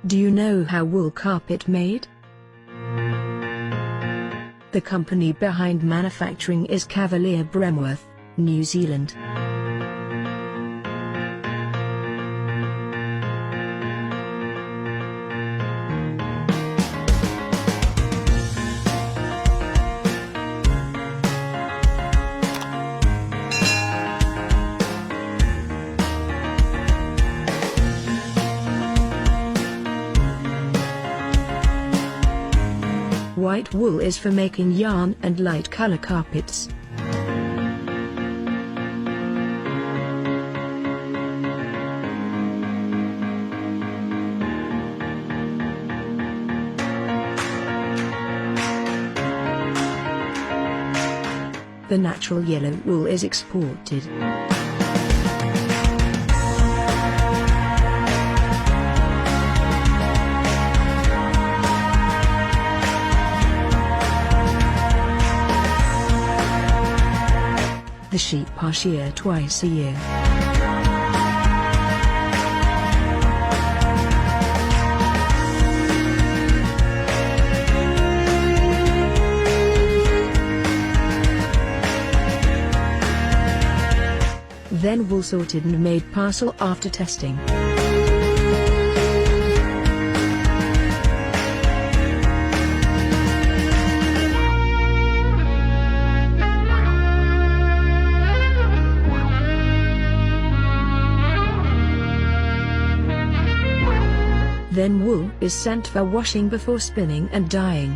Do you know how wool carpet made? The company behind manufacturing is Cavalier Bremworth, New Zealand. White wool is for making yarn and light color carpets. The natural yellow wool is exported. The sheep are sheared twice a year. Then wool sorted and made parcel after testing. Then wool is sent for washing before spinning and dyeing.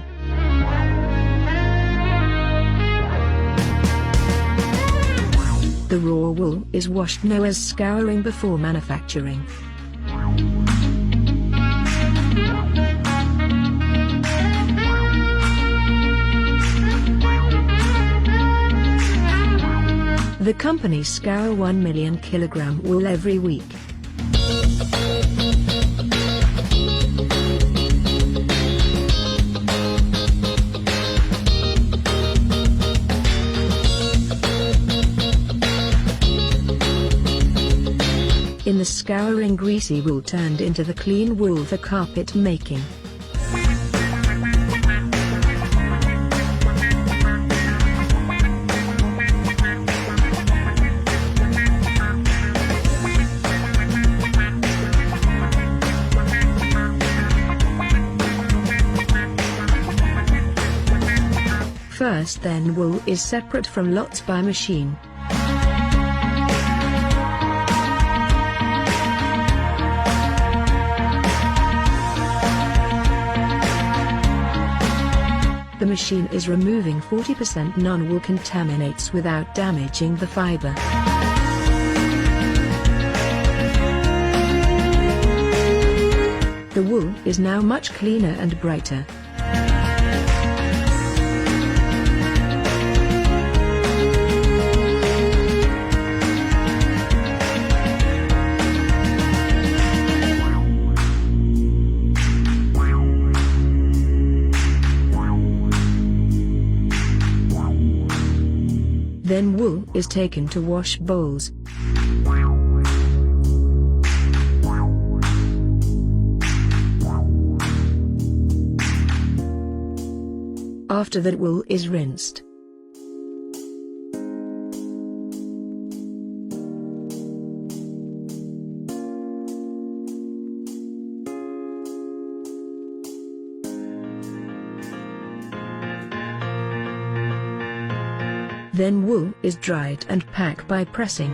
The raw wool is washed known as scouring before manufacturing. The company scour 1 million kilogram wool every week. In the scouring, greasy wool turned into the clean wool for carpet making. First, then wool is separate from lots by machine. The machine is removing 40% non-wool contaminates without damaging the fiber. The wool is now much cleaner and brighter. Then wool is taken to wash bowls. After that, wool is rinsed. Then wool is dried and packed by pressing.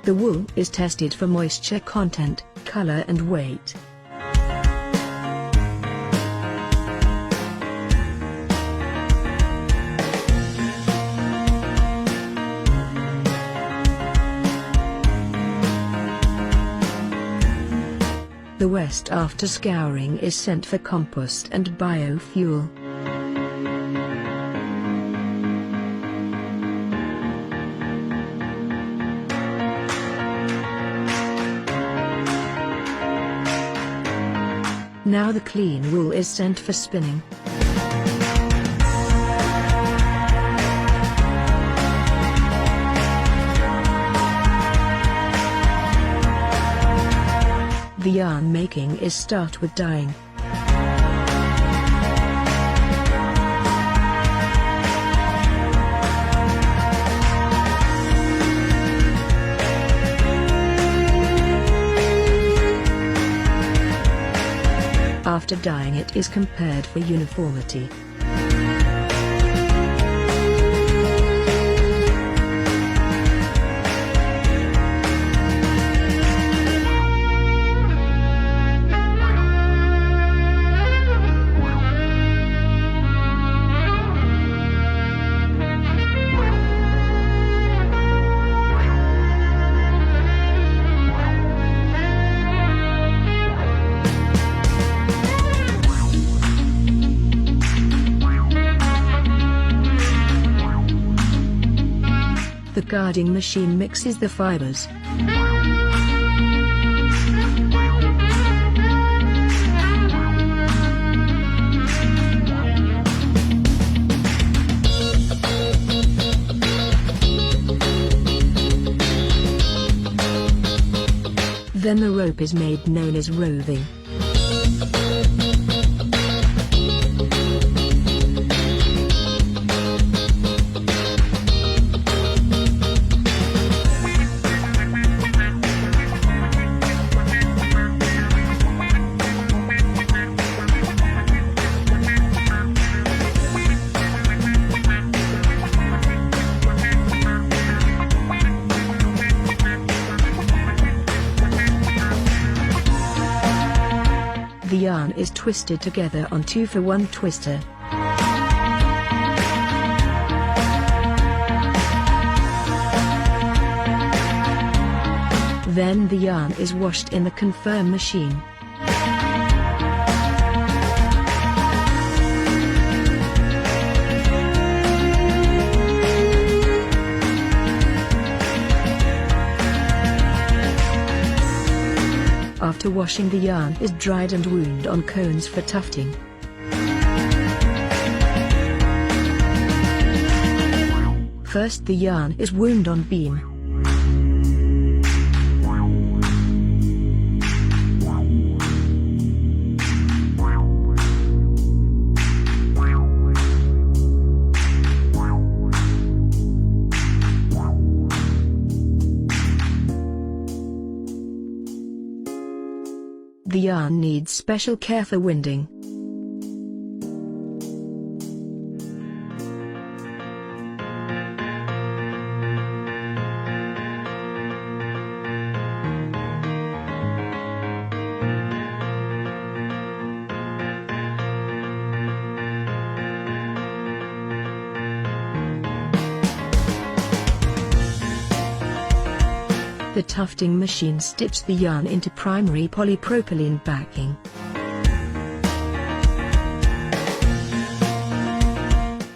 The wool is tested for moisture content, color and weight. The waste after scouring is sent for compost and biofuel. Now the clean wool is sent for spinning. yarn making is start with dyeing. After dyeing, it is compared for uniformity. The carding machine mixes the fibers. Then the rope is made, known as roving. The yarn is twisted together on 2-for-1 twister. Then the yarn is washed in the confirm machine. After washing, the yarn is dried and wound on cones for tufting. First, the yarn is wound on beam. The yarn needs special care for winding. The tufting machine stitched the yarn into primary polypropylene backing.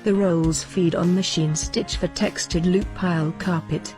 The rolls feed on machine stitch for textured loop pile carpet.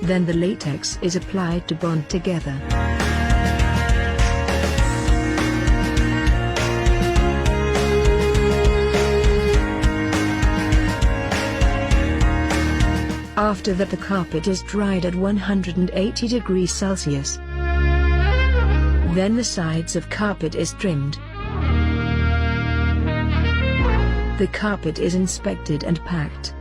Then the latex is applied to bond together. After that, the carpet is dried at 180 degrees Celsius. Then the sides of carpet is trimmed. The carpet is inspected and packed.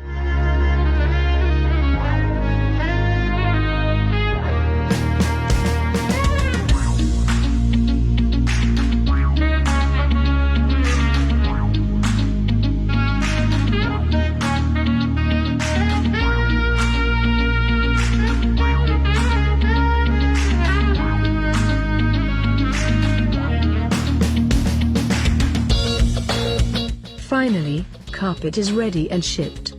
Finally, carpet is ready and shipped.